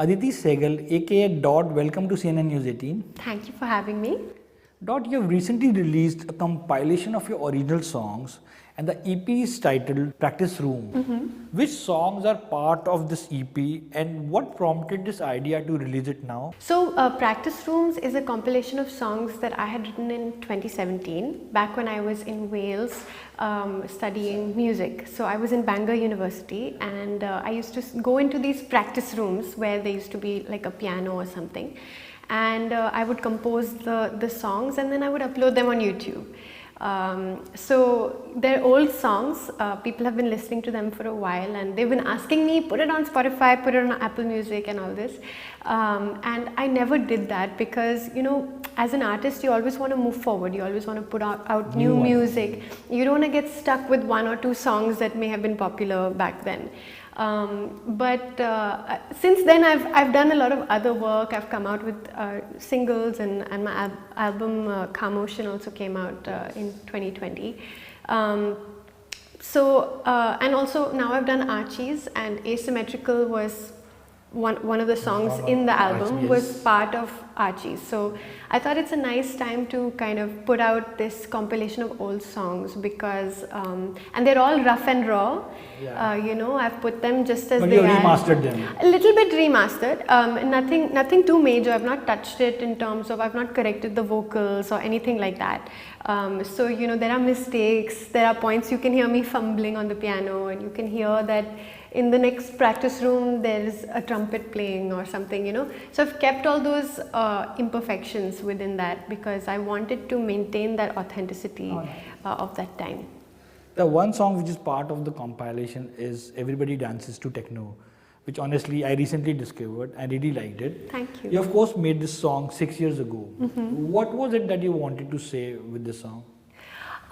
Aditi Saigal, aka Dot, welcome to CNN News 18. Thank you for having me. Dot, you have recently released a compilation of your original songs, and the EP is titled Practice Room. Which songs are part of this EP, and what prompted this idea to release it now? So, Practice Rooms is a compilation of songs that I had written in 2017, back when I was in Wales studying music. So, I was in Bangor University, and I used to go into these practice rooms where there used to be like a piano or something. And I would compose the songs and then I would upload them on YouTube. So they're old songs, people have been listening to them for a while and they've been asking me, put it on Spotify, put it on Apple Music and all this. And I never did that because, you know, as an artist, you always want to move forward, you always want to put out new music. You don't want to get stuck with one or two songs that may have been popular back then. But since then I've done a lot of other work. I've come out with singles and my album Khamosh also came out in 2020. And also now I've done Archies, and Asymmetrical was one of the songs in the album was part of Archies. So I thought it's a nice time to kind of put out this compilation of old songs because and they're all rough and raw. You know, I've put them just as But they are. you remastered them. A little bit remastered. Nothing too major. I've not touched it in terms of I've not corrected the vocals or anything like that. So you know, there are mistakes. There are points you can hear me fumbling on the piano, and you can hear that in the next practice room there's a trumpet playing or something, you know. So I've kept all those imperfections within that because I wanted to maintain that authenticity of that time. The one song which is part of the compilation is Everybody Dances to Techno, which honestly I recently discovered. I really liked it. Thank you. You of course made this song 6 years ago. What was it that you wanted to say with this song?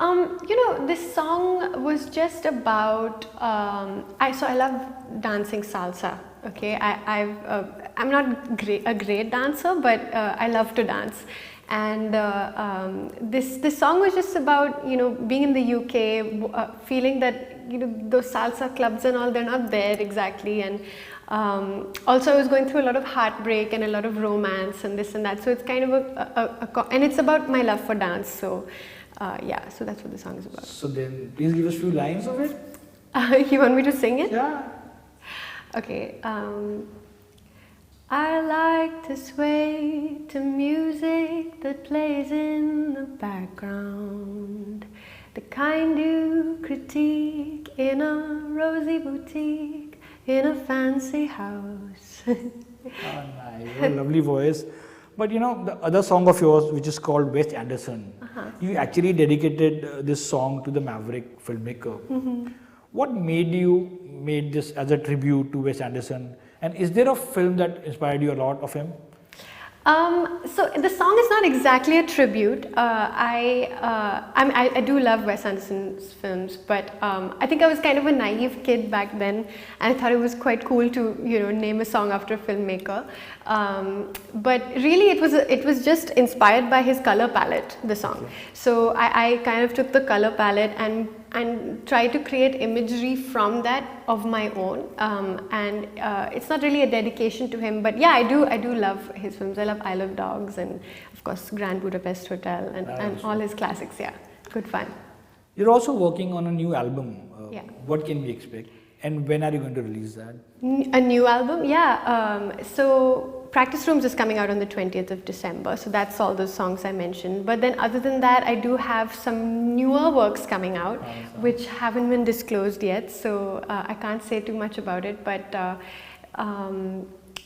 You know, this song was just about, I love dancing salsa, okay. I'm not a great dancer, but I love to dance. And this song was just about, you know, being in the UK, feeling that, you know, those salsa clubs and all, they're not there exactly. And also I was going through a lot of heartbreak and a lot of romance and this and that. So it's kind of and it's about my love for dance. So yeah, so that's what the song is about. So then, please give us a few lines of it. You want me to sing it? Yeah. Okay. I like to sway to music that plays in the background, the kind you critique in a rosy boutique in a fancy house. Oh, nice. What a lovely voice. But you know, the other song of yours, which is called Wes Anderson, you actually dedicated this song to the maverick filmmaker. What made you make this as a tribute to Wes Anderson? And is there a film that inspired you a lot of him? So the song is not exactly a tribute. I do love Wes Anderson's films, but I think I was kind of a naive kid back then, and I thought it was quite cool to, you know, name a song after a filmmaker. But really, it was just inspired by his color palette, the song. So I kind of took the color palette and try to create imagery from that of my own, and it's not really a dedication to him, but yeah, I do love his films. I love Dogs and of course Grand Budapest Hotel and all his classics. Yeah, good fun. You're also working on a new album. Yeah. What can we expect? And when are you going to release that? A new album? Yeah. So Practice Rooms is coming out on the 20th of December. So that's all those songs I mentioned. But then other than that, I do have some newer works coming out, which haven't been disclosed yet. So I can't say too much about it. But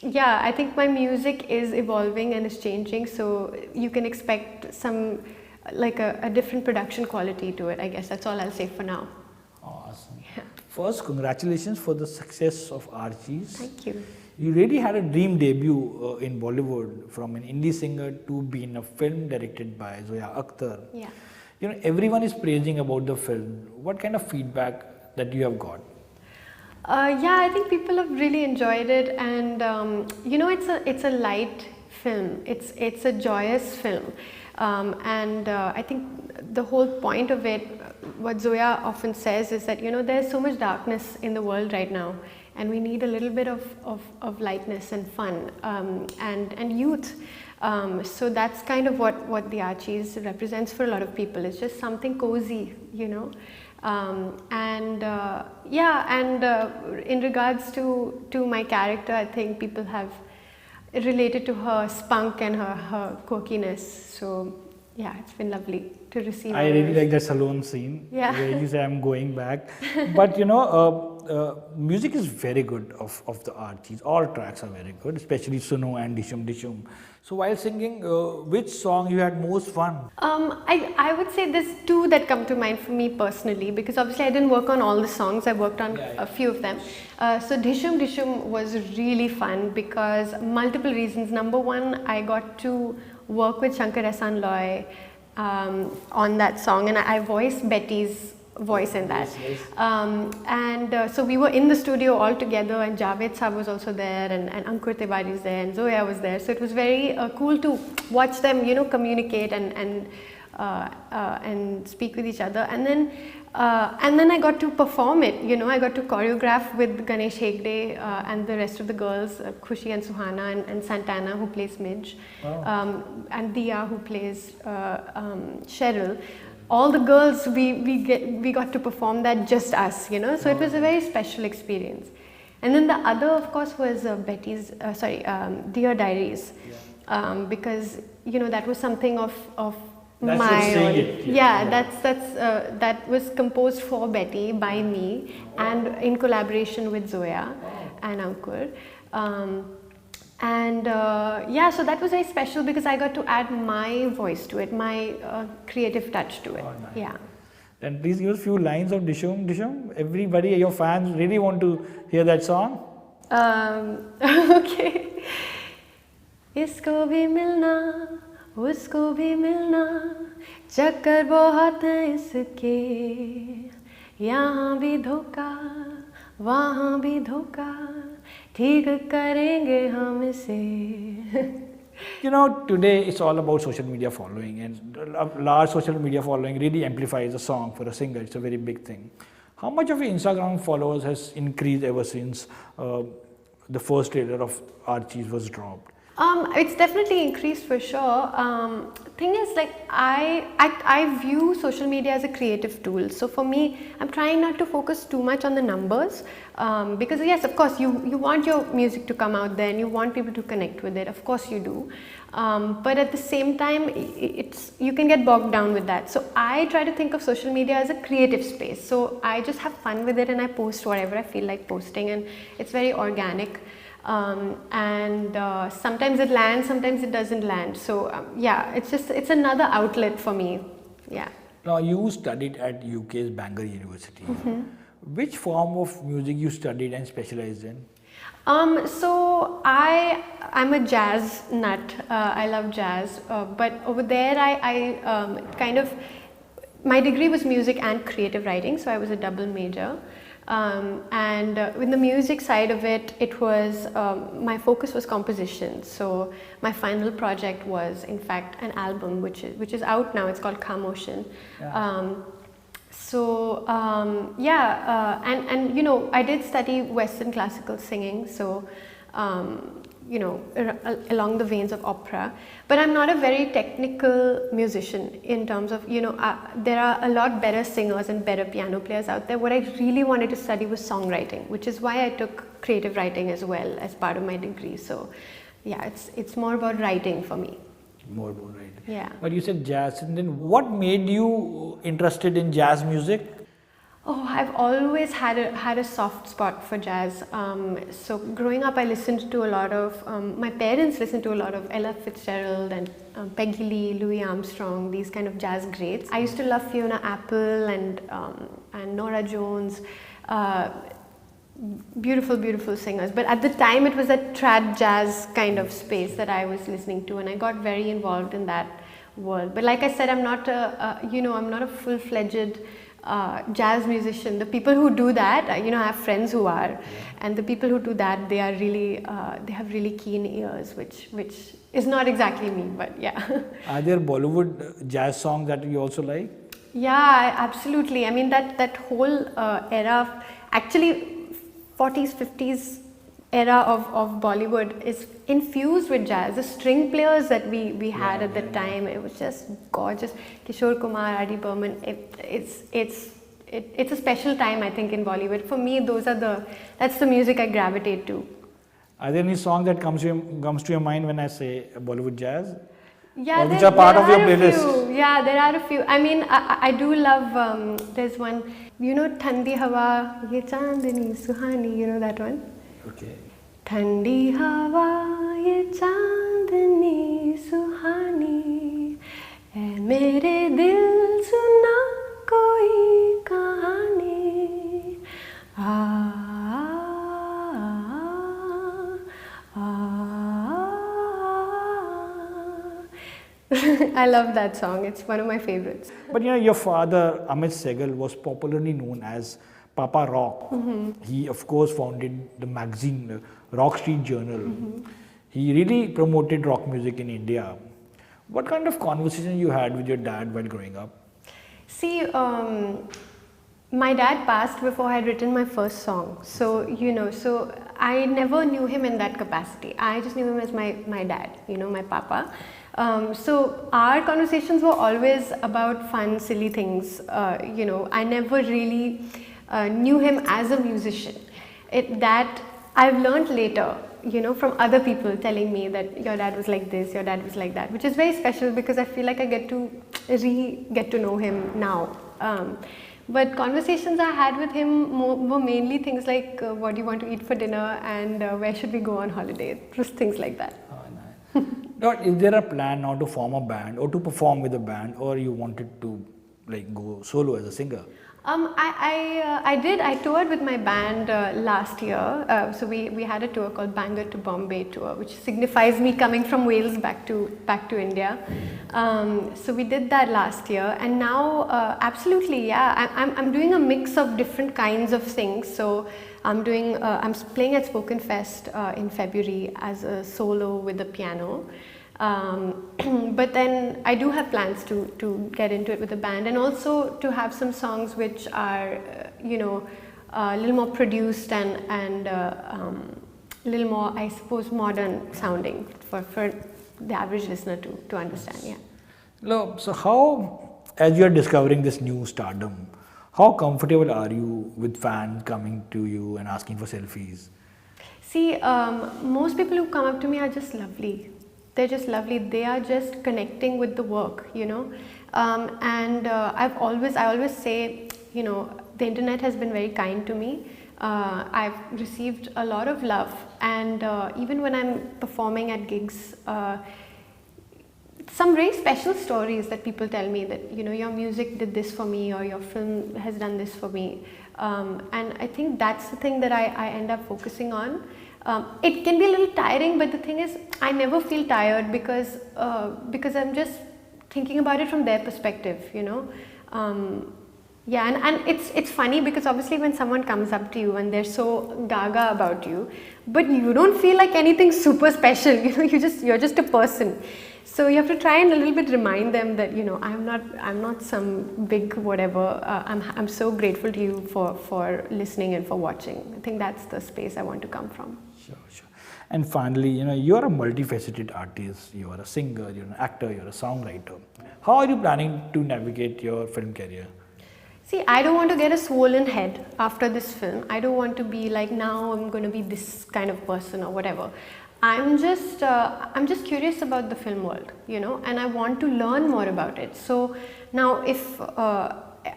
yeah, I think my music is evolving and is changing. So you can expect some, like a different production quality to it. I guess that's all I'll say for now. Awesome. Yeah. First, congratulations for the success of Archies. Thank you. You really had a dream debut in Bollywood, from an indie singer to be in a film directed by Zoya Akhtar. Yeah. You know, everyone is praising about the film. What kind of feedback that you have got? Yeah, I think people have really enjoyed it, and you know, it's a light film. It's a joyous film, and I think the whole point of it, what Zoya often says, is that, you know, there's so much darkness in the world right now. and we need a little bit of lightness and fun, and youth. So that's kind of what the Archies represents for a lot of people. It's just something cozy, you know. In regards to my character, I think people have related to her spunk and her quirkiness. So yeah, it's been lovely to receive. I really like that salon scene where you say I'm going back. But you know, music is very good of the Archies. All tracks are very good, especially Suno and Dishum Dishum. So while singing, which song you had most fun? I would say there's two that come to mind for me personally, because obviously I didn't work on all the songs, I worked on a few of them. So Dishum Dishum was really fun because multiple reasons. Number one, I got to work with Shankar Ehsaan Loy on that song, and I voiced Betty's voice in that. So we were in the studio all together, and Javed Saab was also there, and Ankur Tiwari was there, and Zoya was there. So it was very cool to watch them, you know, communicate and speak with each other. And then I got to perform it, you know, I got to choreograph with Ganesh Hegde and the rest of the girls, Khushi and Suhana and Santana, who plays Midge, and Dia, who plays Cheryl. All the girls, we got to perform that, just us, you know, so it was a very special experience. And then the other, of course, was Dear Diaries, because, you know, that was something of that's my own. That was composed for Betty by me and in collaboration with Zoya and Ankur. So that was very special because I got to add my voice to it, my creative touch to it. Nice. Yeah. Then please give us a few lines of Dishum Dishum. Everybody, your fans really want to hear that song. Okay. Isko bhi milna, usko bhi milna, chakkar bahut hai iske, yahan bhi dhoka, wahan bhi dhoka, theek karenge hum ise. You know, today it's all about social media following, and a large social media following really amplifies a song for a singer. It's a very big thing. How much of your Instagram followers has increased ever since the first trailer of Archies was dropped? It's definitely increased for sure. Thing is, like, I view social media as a creative tool. So for me, I'm trying not to focus too much on the numbers, because yes, of course, you want your music to come out there and you want people to connect with it. Of course you do. But at the same time, you can get bogged down with that. So I try to think of social media as a creative space. So I just have fun with it and I post whatever I feel like posting, and it's very organic. Sometimes it lands, sometimes it doesn't land. So it's another outlet for me. Yeah. Now you studied at UK's Bangor University. Which form of music you studied and specialized in? So I'm a jazz nut. I love jazz, but over there I my degree was music and creative writing, so I was a double major. With the music side of it, it was my focus was composition. So my final project was, in fact, an album which is out now. It's called Khamoshin. And you know, I did study Western classical singing. So you know, along the veins of opera, but I'm not a very technical musician in terms of, you know, there are a lot better singers and better piano players out there. What I really wanted to study was songwriting, which is why I took creative writing as well as part of my degree. So yeah, it's more about writing for me. More about writing. Yeah. But you said jazz, and then what made you interested in jazz music? Oh, I've always had a soft spot for jazz. So growing up, I listened to a lot of, my parents listened to a lot of Ella Fitzgerald and Peggy Lee, Louis Armstrong, these kind of jazz greats. I used to love Fiona Apple and Norah Jones, beautiful, beautiful singers. But at the time, it was a trad jazz kind of space that I was listening to, and I got very involved in that world. But like I said, I'm not I'm not a full-fledged jazz musician. The people who do that, you know, I have friends who are, and the people who do that, they are really, they have really keen ears, which is not exactly me, but yeah. Are there Bollywood jazz songs that you also like? Yeah, absolutely. I mean, that whole era, actually, 40s, 50s era of Bollywood is infused with jazz. The string players that we had at that time, it was just gorgeous. Kishore Kumar, R.D. Burman, it's a special time, I think, in Bollywood. For me, that's the music I gravitate to. Are there any songs that comes to your mind when I say Bollywood jazz? Yeah, or which are part of your playlist? Few. Yeah, there are a few. I mean, I do love, there's one, you know, Thandi Hawa, Ye Chandni Suhani, you know that one? Okay. Thandi Hawa, Ye Chandni Suhani, hai mere dil suna koi kahani, I love that song. It's one of my favorites. But you know, your father, Amit Saigal, was popularly known as Papa Rock. He, of course, founded the magazine Rock Street Journal. He really promoted rock music in India. What kind of conversation you had with your dad while growing up? See, my dad passed before I had written my first song. So, you know, so I never knew him in that capacity. I just knew him as my dad, you know, my papa. So our conversations were always about fun, silly things. You know, I never really knew him as a musician. That I've learned later, you know, from other people telling me that your dad was like this, your dad was like that, which is very special because I feel like I get to know him now. But conversations I had with him were mainly things like what do you want to eat for dinner and where should we go on holiday? It was things like that. Oh, nice. Now, is there a plan now to form a band or to perform with a band, or you wanted to like go solo as a singer? I toured with my band last year. So we had a tour called Bangalore to Bombay tour, which signifies me coming from Wales back to India. So we did that last year, and now absolutely, yeah, I'm doing a mix of different kinds of things. So I'm playing at Spoken Fest in February as a solo with the piano. But then I do have plans to get into it with the band, and also to have some songs which are, you know, a little more produced and a little more, I suppose, modern sounding for the average listener to understand. Yeah. No, so how, as you are discovering this new stardom, how comfortable are you with fans coming to you and asking for selfies? See, most people who come up to me are just lovely. They're just lovely. They are just connecting with the work, you know. I always say, you know, the internet has been very kind to me. I've received a lot of love, and even when I'm performing at gigs, some very special stories that people tell me that, you know, your music did this for me, or your film has done this for me. And I think that's the thing that I end up focusing on. It can be a little tiring, but the thing is, I never feel tired because I'm just thinking about it from their perspective, you know. Yeah, and it's funny because obviously when someone comes up to you and they're so gaga about you, but you don't feel like anything super special, you know, you're just a person. So you have to try and a little bit remind them that, you know, I'm not some big whatever. I'm so grateful to you for listening and for watching. I think that's the space I want to come from. Sure. And finally, you know, you're a multifaceted artist. You are a singer, you're an actor, you're a songwriter. How are you planning to navigate your film career? See, I don't want to get a swollen head after this film. I don't want to be like, now I'm going to be this kind of person or whatever. I'm just curious about the film world, you know, and I want to learn more about it. So now, if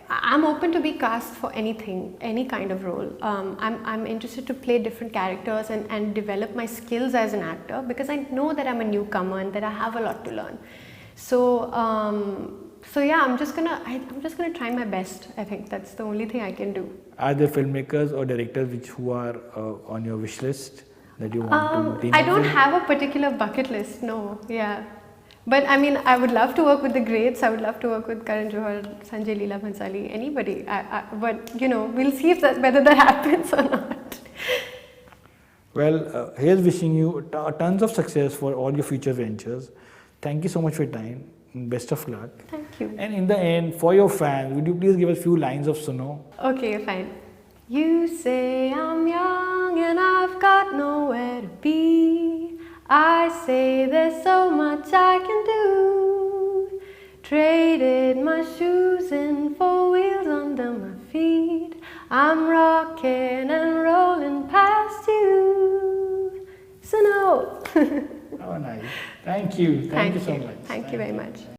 I'm open to be cast for anything, any kind of role. I'm interested to play different characters and develop my skills as an actor, because I know that I'm a newcomer and that I have a lot to learn. So yeah, I'm just gonna try my best. I think that's the only thing I can do. Are there filmmakers or directors who are on your wish list that you want to team I up don't with? have a particular bucket list. No, yeah. But I mean, I would love to work with the greats. I would love to work with Karan Johar, Sanjay Leela Bhansali, anybody. But you know, we'll see whether that happens or not. Well, here's wishing you tons of success for all your future ventures. Thank you so much for your time. Best of luck. Thank you. And in the end, for your fans, would you please give us a few lines of Suno? Okay, fine. You say I'm young and I've got nowhere to be. I say there's so much I can do. Traded my shoes in for wheels under my feet. I'm rocking and rolling past you. So no. Oh, nice. Thank you. Thank you so much. Thank you very much.